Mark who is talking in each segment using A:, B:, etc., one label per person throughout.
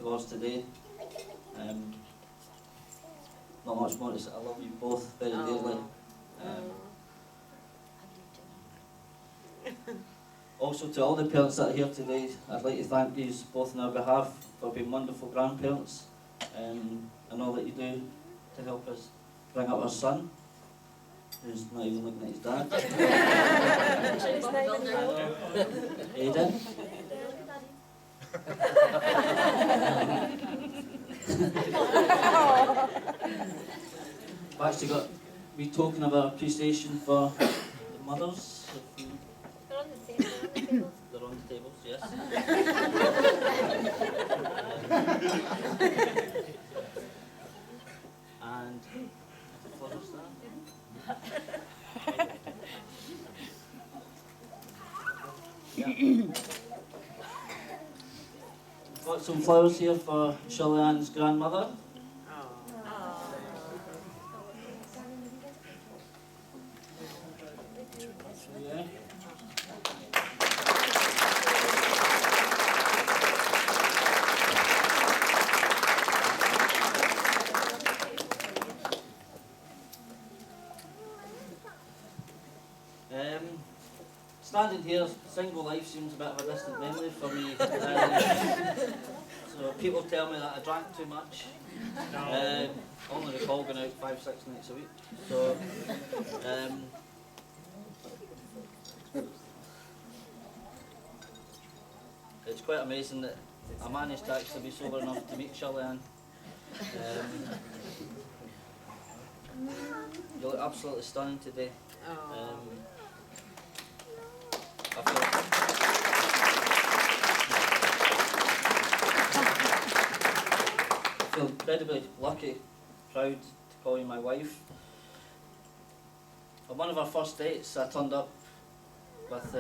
A: towards today. Not much more to say. I love you both very dearly. Also, to all the parents that are here today, I'd like to thank you both on our behalf for being wonderful grandparents and all that you do to help us bring up our son, who's not even looking at his dad. Aiden. I've actually got a wee token of our appreciation for the mothers.
B: They're on the tables.
A: They're on the tables, yes. And the flowers there. Yeah. We've got some flowers here for Shirley-Ann's grandmother. Yeah. Standing here, single life seems a bit of a distant memory for me. So people tell me that I drank too much. I only recall going out 5-6 nights a week. So it's quite amazing that I managed to actually be sober enough to meet Shirley-Ann. You look absolutely stunning today. I feel incredibly lucky, proud to call you my wife. On one of our first dates, I turned up with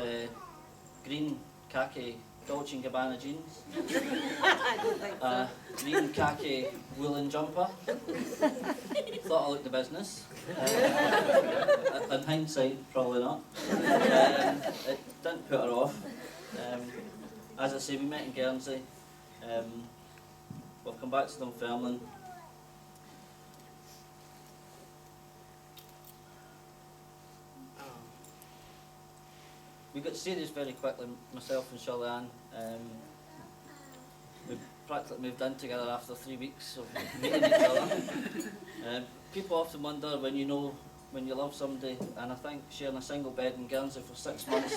A: green khaki Dolce & Gabbana jeans, green khaki woolen jumper. Thought I looked the business. In hindsight, probably not. It didn't put her off. As I say, we met in Guernsey. We've come back to Dunfermline. We got serious very quickly, myself and Shirley-Ann. We practically moved in together after 3 weeks of meeting each other. People often wonder when you love somebody, and I think sharing a single bed in Guernsey for 6 months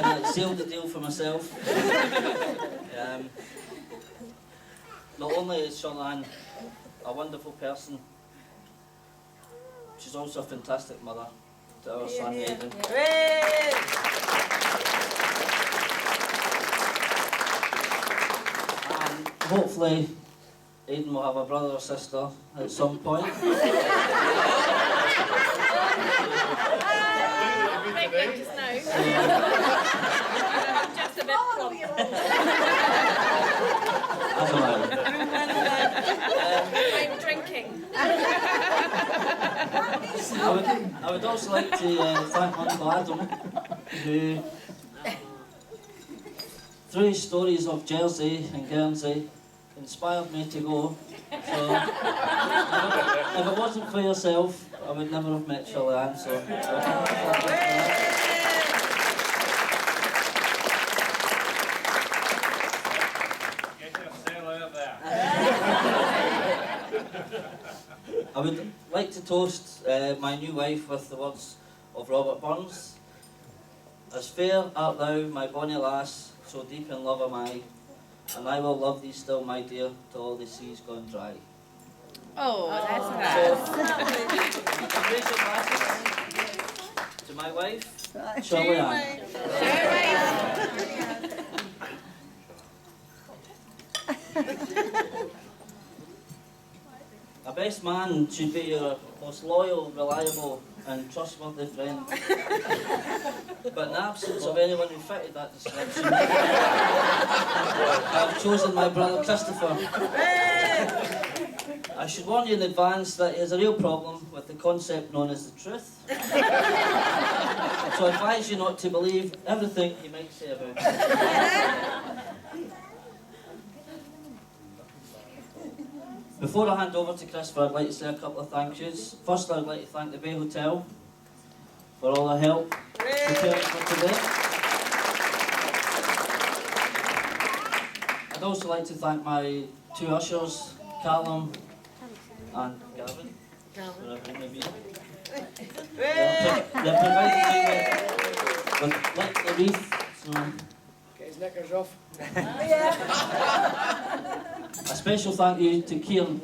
A: kind of sealed the deal for myself. Not only is Shirley-Ann a wonderful person, she's also a fantastic mother to our son Aiden. And hopefully Aiden will have a brother or sister at some point.
B: Just a bit plump.
A: As am I.
B: I'm drinking.
A: I would also like to thank Uncle Adam, who, through his stories of Jersey and Guernsey, inspired me to go. So, if it wasn't for yourself, I would never have met Shirley-Ann. So, I would like to toast my new wife with the words of Robert Burns. As fair art thou, my bonny lass, so deep in love am I, and I will love thee still, my dear, till all the sea's gone dry.
C: Oh, that's
A: So, raise your glasses to my wife, Shirley-Ann. A best man should be your most loyal, reliable and trustworthy friend. But in the absence of anyone who fitted that description, I've chosen my brother Christopher I should warn you in advance that he has a real problem with the concept known as the truth. So I advise you not to believe everything he might say about it. Before I hand over to Christopher, I'd like to say a couple of thank yous. First, I'd like to thank the Bay Hotel for all their help preparing for today. I'd also like to thank my two ushers, Callum and Gavin, wherever it may be. They're providing me with lit the wreath, so
D: Get his knickers off.
A: a special thank you to Kieran.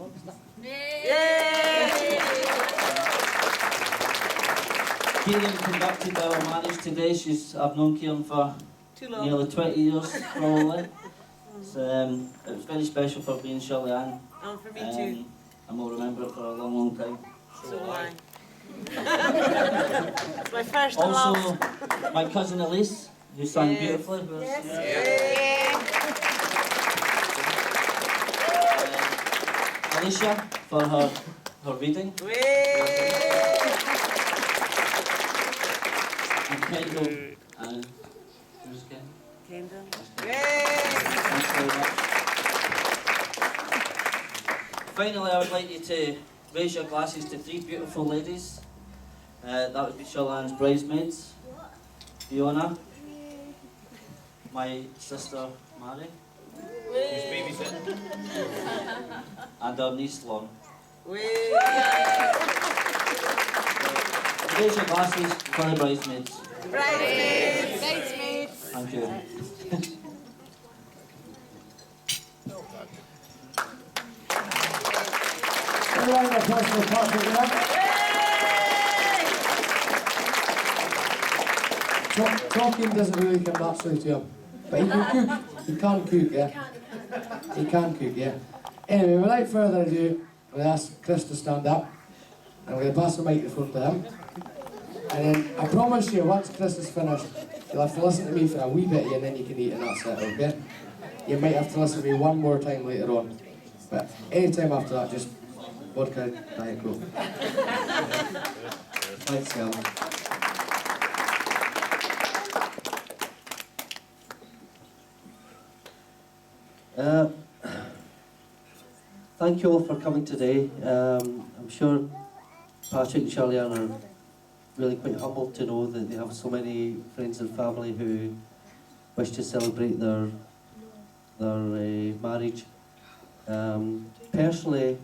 A: Kieran conducted our marriage today. I've known Kieran for nearly 20 years, probably. So, it was very special for me and Shirley-Ann.
E: Oh, for me too.
A: And we'll remember it for a long, long time.
E: So do I. It's my first
A: Also,
E: love.
A: my cousin Elise, who sang
E: Yes.
A: beautifully. Alicia, for her reading. And Kendall, who's Kendall?
E: Kendall.
A: Thanks very much. Finally, I would like you to raise your glasses to three beautiful ladies. That would be Shirley-Ann's bridesmaids, Fiona, my sister Mary, and our niece Lon. Raise your glasses for the bridesmaids.
E: Bridesmaids.
A: Thank you.
D: A round of applause for Patrick there. Talking doesn't really come naturally to him, but he can cook. He can cook, yeah. He can cook, yeah. Anyway, without further ado, I'm going to ask Chris to stand up. I'm going to pass the microphone to him. And then I promise you, once Chris is finished, you'll have to listen to me for a wee bit and then you can eat and that's it, okay? You might have to listen to me one more time later on. But any time after that, just vodka, Diet Coke. Thanks, Gavin.
F: Thank you all for coming today. I'm sure Patrick and Shirley-Ann are really quite humbled to know that they have so many friends and family who wish to celebrate their marriage. Personally,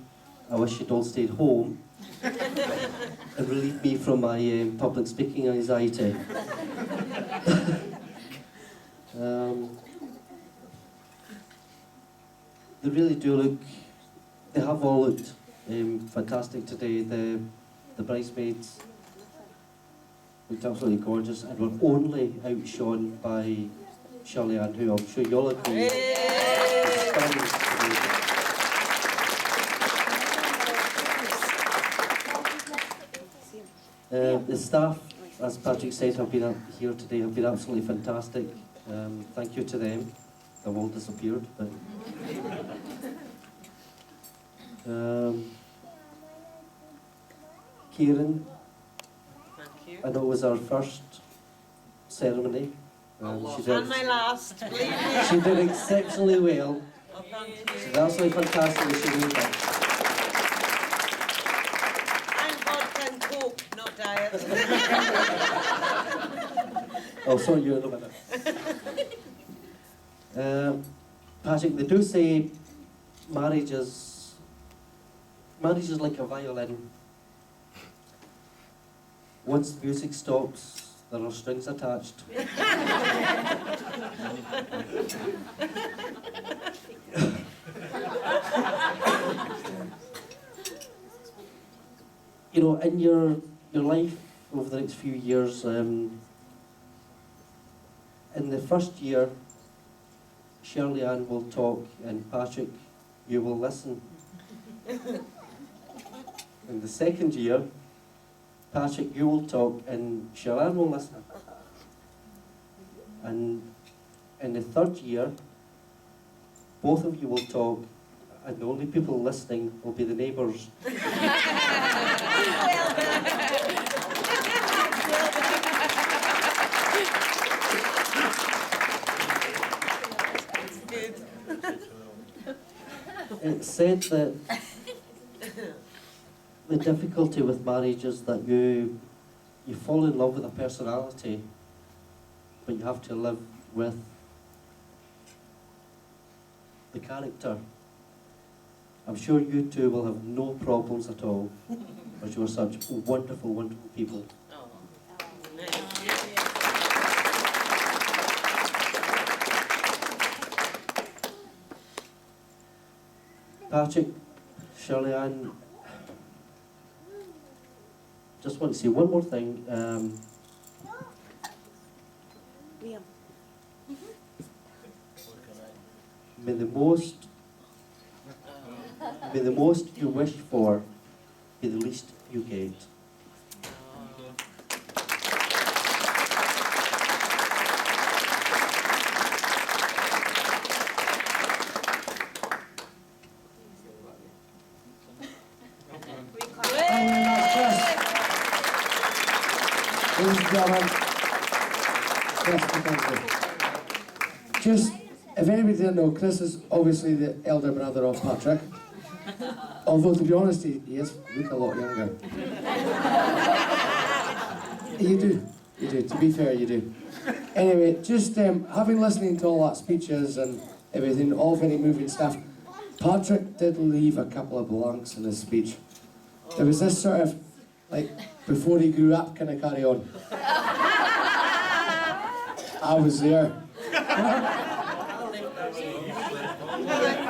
F: I wish you'd all stayed home and relieved me from my public speaking anxiety. They really do look, they have all looked fantastic today. The bridesmaids looked absolutely gorgeous and were only outshone by Shirley-Ann, who I'm sure you'll agree is stunning today. The staff, as Patrick said, have been here today, have been absolutely fantastic. Thank you to them. They've all disappeared, but Kieran,
E: Thank you.
F: I know it was our first ceremony. She did,
E: And my last, believe me.
F: she did exceptionally well.
E: Oh, thank you.
F: She's absolutely fantastic that she did that.
E: I'm vodka and Coke, not diet.
F: Oh, sorry, you're in a minute. Patrick, they do say marriage is like a violin. Once the music stops, there are strings attached. You know, in your life over the next few years, in the first year, Shirley-Ann will talk and Patrick, you will listen. In the second year, Patrick, you will talk and Shirley-Ann will listen. And in the third year, both of you will talk and the only people listening will be the neighbours.
E: Good.
F: It's said that the difficulty with marriage is that you fall in love with a personality, but you have to live with the character. I'm sure you two will have no problems at all, because you are such wonderful, wonderful people. Patrick, Shirley-Ann, just want to say one more thing. May the most you wish for be the least you get.
D: Ladies and gentlemen, Chris MacKenzie. Just, if anybody didn't know, Chris is obviously the elder brother of Patrick. Although, to be honest, he is look a lot younger. You do. To be fair, you do. Anyway, just having listening to all that speeches and everything, all very moving stuff, Patrick did leave a couple of blanks in his speech. There was this sort of, like, before he grew up kind of carry on. I was there.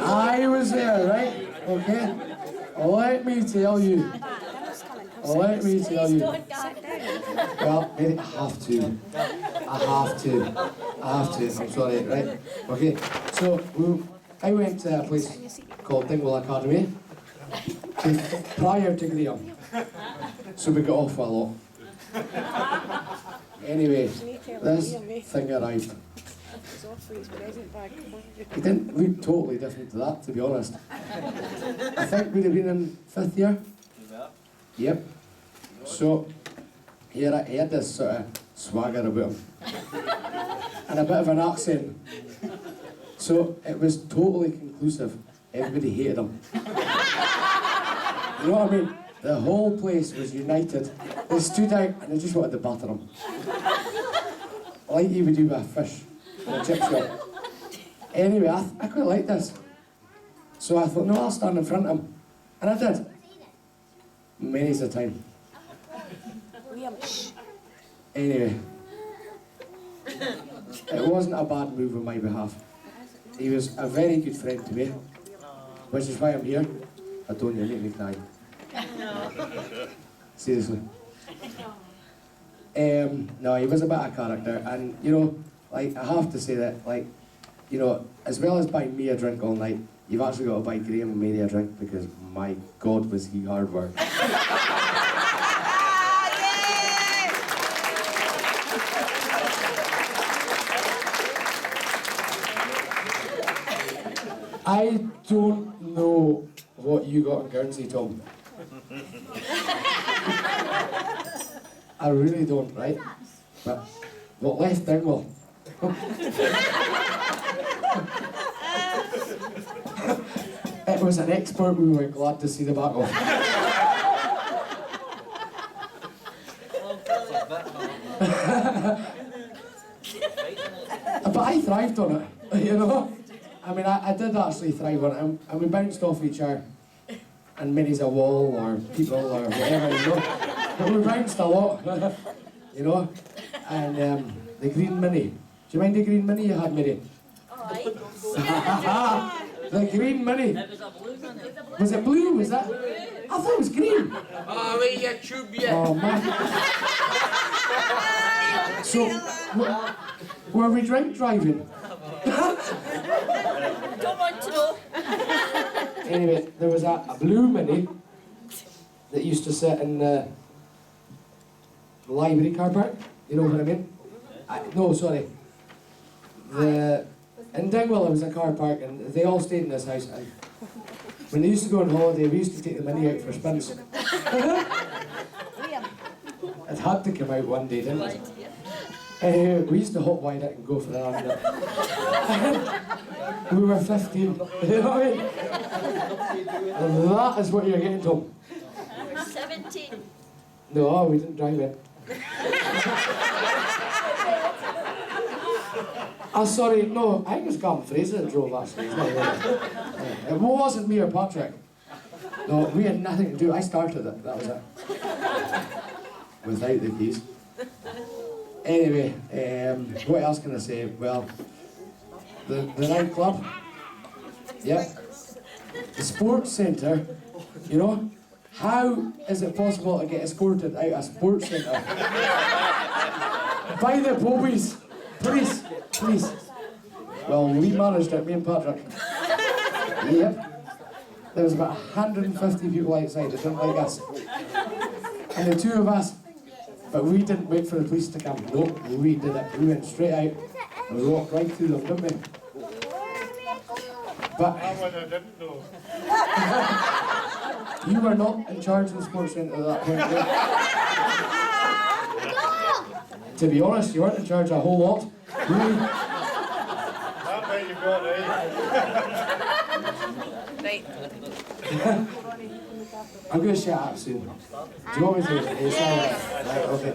D: I was there, right? Okay? Let me tell you. Let me tell you. Well, maybe I have to. I'm sorry, right? Okay, so I went to a place called Dingwall Academy prior to Graham. So we got off a lot. Anyway, this thing arrived. It didn't look totally different to that, to be honest. I think we'd have been in 5th year. Yep. So, he had this sort of swagger about him. And a bit of an accent. So, it was totally conclusive. Everybody hated him. You know what I mean? The whole place was united. They stood out and they just wanted to batter him. Like you would do with a fish in a chip shop. Anyway, I quite like this. So I thought, no, I'll stand in front of him. And I did. Many's a time. Anyway, it wasn't a bad move on my behalf. He was a very good friend to me, which is why I'm here. I don't you make me cry. Seriously. No, he was a bit of a character, and you know, like I have to say that, like, you know, as well as buying me a drink all night, you've actually got to buy Graham and Mary a drink because my God, was he hard work. I don't know what you got in Guernsey, Tom. I really don't, right? But what left Dingwall? It was an expert we were glad to see the back of. But I thrived on it, you know? I mean, I did actually thrive on it, and we bounced off each other, and Minnie's a wall, or people, or whatever, you know? But we bounced a lot, you know? And the green Minnie. Do you mind the green Minnie you had, Minnie? The green Minnie.
A: It was a blue minute.
D: Was it blue? Was that? I thought it was green.
G: Oh, wait, you tube yet.
D: Oh, man. So, were we drink driving?
B: Don't want to know.
D: Anyway, there was a blue Minnie that used to sit in the library car park. You know what I mean? No, sorry. In Dingwall there was a car park and they all stayed in this house. And When they used to go on holiday, we used to take the mini out for spins. It had to come out one day, didn't it? We used to hot wide it and go for the under. We were 15. You know what I mean? And that is what you're getting, Tom.
B: We're 17.
D: No, we didn't drive it. I'm sorry, no, I think it was Gavin Fraser that drove actually. It's not really. It wasn't me or Patrick. No, we had nothing to do. I started it, that was it. Without the keys. Anyway, what else can I say? Well, the nightclub, yeah, the sports centre, you know, how is it possible to get escorted out a sports centre? By the bobbies, please, please. Well, we managed it, me and Patrick. Yep. There was about 150 people outside that didn't like us. And the two of us, but we didn't wait for the police to come. Nope, we did it. We went straight out and we walked right through them, didn't we? But you were not in charge of the sports centre at that point. To be honest, you weren't in charge of a whole lot.
G: That way you got
C: Right.
D: I'm going to shut up soon. Do you want me to? Right, okay.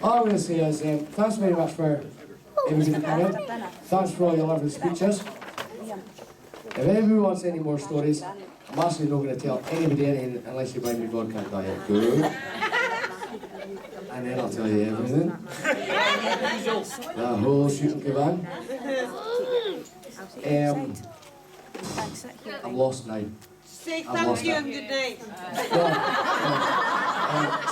D: All I'm going to say is thanks very much for everybody coming. Thanks for all your lovely speeches. If anybody wants any more stories, I'm actually not going to tell anybody anything unless you buy me vodka and diet Coke. And then I'll tell you everything. The whole shooting cabane. I'm lost now.
E: Say thank you and good night.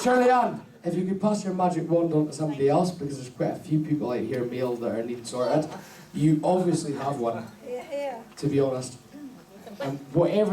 D: Shirley-Ann, if you could pass your magic wand on to somebody else, because there's quite a few people out here male that are need sorted. You obviously have one, to be honest. And whatever